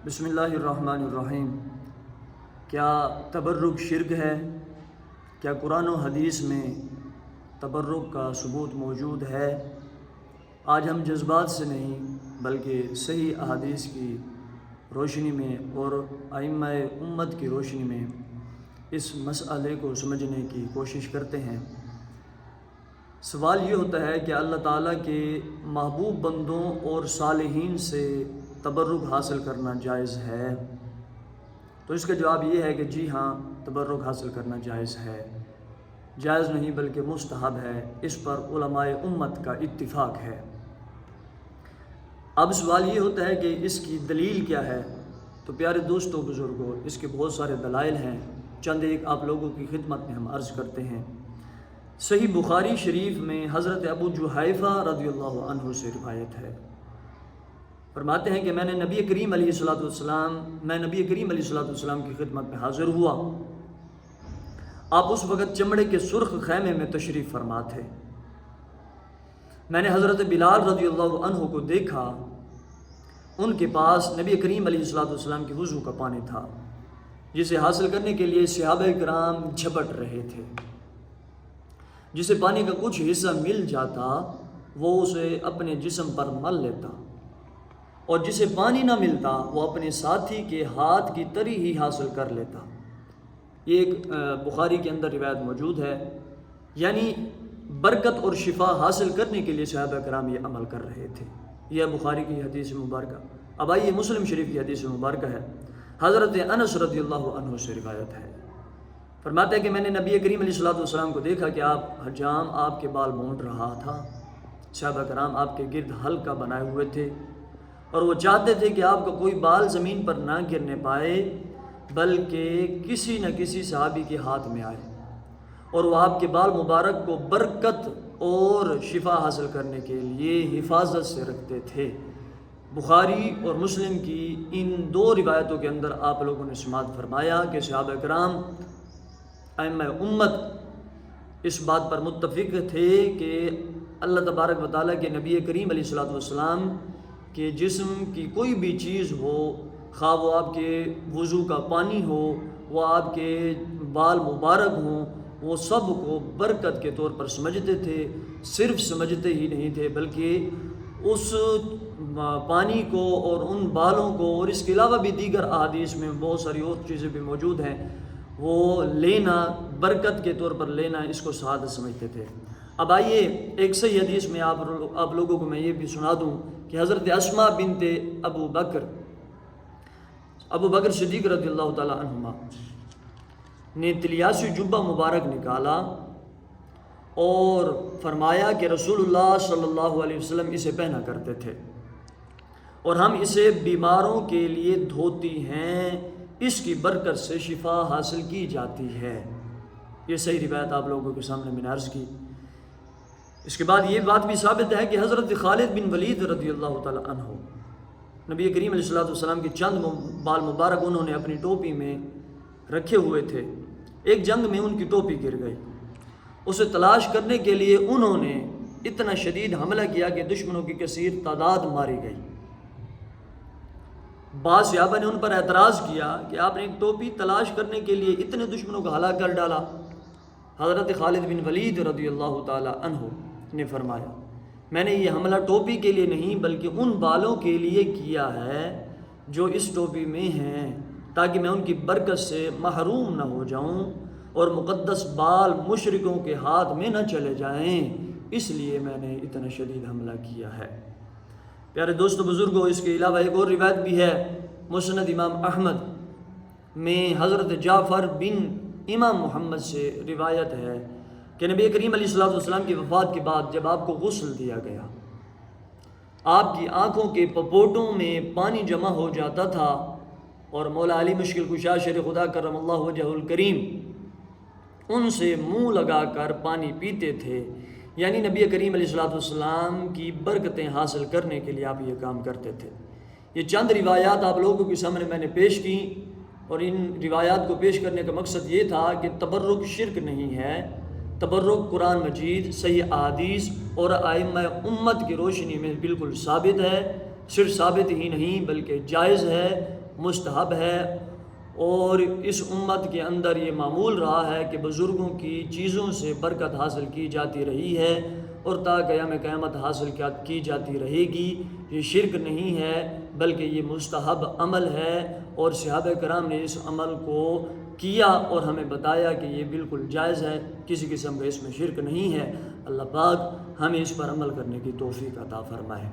بسم اللہ الرحمن الرحیم۔ کیا تبرک شرک ہے؟ کیا قرآن و حدیث میں تبرک کا ثبوت موجود ہے؟ آج ہم جذبات سے نہیں بلکہ صحیح احادیث کی روشنی میں اور ائمہ امت کی روشنی میں اس مسئلے کو سمجھنے کی کوشش کرتے ہیں۔ سوال یہ ہوتا ہے کہ اللہ تعالیٰ کے محبوب بندوں اور صالحین سے تبرک حاصل کرنا جائز ہے؟ تو اس کا جواب یہ ہے کہ جی ہاں، تبرک حاصل کرنا جائز ہے۔ جائز نہیں بلکہ مستحب ہے، اس پر علماء امت کا اتفاق ہے۔ اب سوال یہ ہوتا ہے کہ اس کی دلیل کیا ہے؟ تو پیارے دوستوں بزرگوں، اس کے بہت سارے دلائل ہیں، چند ایک آپ لوگوں کی خدمت میں ہم عرض کرتے ہیں۔ صحیح بخاری شریف میں حضرت ابو جحیفہ رضی اللہ عنہ سے روایت ہے، فرماتے ہیں کہ میں نبی کریم علیہ السلام کی خدمت میں حاضر ہوا۔ آپ اس وقت چمڑے کے سرخ خیمے میں تشریف فرما تھے۔ میں نے حضرت بلال رضی اللہ عنہ کو دیکھا، ان کے پاس نبی کریم علیہ السلام کی وضو کا پانی تھا، جسے حاصل کرنے کے لیے صحابہ کرام جھپٹ رہے تھے۔ جسے پانی کا کچھ حصہ مل جاتا وہ اسے اپنے جسم پر مل لیتا، اور جسے پانی نہ ملتا وہ اپنے ساتھی کے ہاتھ کی تری ہی حاصل کر لیتا۔ یہ ایک بخاری کے اندر روایت موجود ہے، یعنی برکت اور شفا حاصل کرنے کے لیے صحابہ کرام یہ عمل کر رہے تھے۔ یہ بخاری کی حدیث مبارکہ۔ اب آئیے مسلم شریف کی حدیث مبارکہ ہے، حضرت انس رضی اللہ عنہ سے روایت ہے۔ فرماتے ہیں کہ میں نے نبی کریم علیہ السلام کو دیکھا کہ حجام آپ کے بال مونڈ رہا تھا۔ صحابہ کرام آپ کے گرد حلقہ بنائے ہوئے تھے، اور وہ چاہتے تھے کہ آپ کا کوئی بال زمین پر نہ گرنے پائے بلکہ کسی نہ کسی صحابی کے ہاتھ میں آئے، اور وہ آپ کے بال مبارک کو برکت اور شفا حاصل کرنے کے لیے حفاظت سے رکھتے تھے۔ بخاری اور مسلم کی ان دو روایتوں کے اندر آپ لوگوں نے سماعت فرمایا کہ صحابہ کرام ائمہ امت اس بات پر متفق تھے کہ اللہ تبارک و تعالیٰ کے نبی کریم علیہ السلام کہ جسم کی کوئی بھی چیز ہو، خواہ وہ آپ کے وضو کا پانی ہو، وہ آپ کے بال مبارک ہوں، وہ سب کو برکت کے طور پر سمجھتے تھے۔ صرف سمجھتے ہی نہیں تھے بلکہ اس پانی کو اور ان بالوں کو، اور اس کے علاوہ بھی دیگر احادیث میں بہت ساری اور چیزیں بھی موجود ہیں، وہ لینا، برکت کے طور پر لینا، اس کو سعادت سمجھتے تھے۔ اب آئیے ایک صحیح حدیث میں آپ لوگوں کو میں یہ بھی سنا دوں کہ حضرت اسماء بنت ابو بکر صدیق رضی اللہ تعالی عنہما نے تلیاسی جبہ مبارک نکالا اور فرمایا کہ رسول اللہ صلی اللہ علیہ وسلم اسے پہنا کرتے تھے، اور ہم اسے بیماروں کے لیے دھوتی ہیں، اس کی برکت سے شفا حاصل کی جاتی ہے۔ یہ صحیح روایت آپ لوگوں کے سامنے میں نے عرض کی۔ اس کے بعد یہ بات بھی ثابت ہے کہ حضرت خالد بن ولید رضی اللہ تعالی عنہ نبی کریم علیہ السلام کے چند بال مبارک انہوں نے اپنی ٹوپی میں رکھے ہوئے تھے۔ ایک جنگ میں ان کی ٹوپی گر گئی، اسے تلاش کرنے کے لیے انہوں نے اتنا شدید حملہ کیا کہ دشمنوں کی کثیر تعداد ماری گئی۔ بعض صحابہ نے ان پر اعتراض کیا کہ آپ نے ایک ٹوپی تلاش کرنے کے لیے اتنے دشمنوں کو ہلاک کر ڈالا۔ حضرت خالد بن ولید رضی اللہ تعالی عنہ نے فرمایا، میں نے یہ حملہ ٹوپی کے لیے نہیں بلکہ ان بالوں کے لیے کیا ہے جو اس ٹوپی میں ہیں، تاکہ میں ان کی برکت سے محروم نہ ہو جاؤں اور مقدس بال مشرکوں کے ہاتھ میں نہ چلے جائیں، اس لیے میں نے اتنا شدید حملہ کیا ہے۔ پیارے دوستو بزرگوں، اس کے علاوہ ایک اور روایت بھی ہے، مسند امام احمد میں حضرت جعفر بن امام محمد سے روایت ہے کہ نبی کریم علیہ السلام کی وفات کے بعد جب آپ کو غسل دیا گیا، آپ کی آنکھوں کے پپوٹوں میں پانی جمع ہو جاتا تھا، اور مولا علی مشکل کشا شیر خدا کرم اللہ وجہ الکریم ان سے منہ لگا کر پانی پیتے تھے، یعنی نبی کریم علیہ السلام کی برکتیں حاصل کرنے کے لیے آپ یہ کام کرتے تھے۔ یہ چند روایات آپ لوگوں کے سامنے میں نے پیش کی، اور ان روایات کو پیش کرنے کا مقصد یہ تھا کہ تبرک شرک نہیں ہے، تبرک قرآن مجید، صحیح احادیث اور ائمہ امت کی روشنی میں بالکل ثابت ہے۔ صرف ثابت ہی نہیں بلکہ جائز ہے، مستحب ہے، اور اس امت کے اندر یہ معمول رہا ہے کہ بزرگوں کی چیزوں سے برکت حاصل کی جاتی رہی ہے اور تا قیام قیامت حاصل کی جاتی رہے گی۔ یہ شرک نہیں ہے بلکہ یہ مستحب عمل ہے، اور صحابہ کرام نے اس عمل کو کیا اور ہمیں بتایا کہ یہ بالکل جائز ہے، کسی قسم کا اس میں شرک نہیں ہے۔ اللہ پاک ہمیں اس پر عمل کرنے کی توفیق عطا فرمائے۔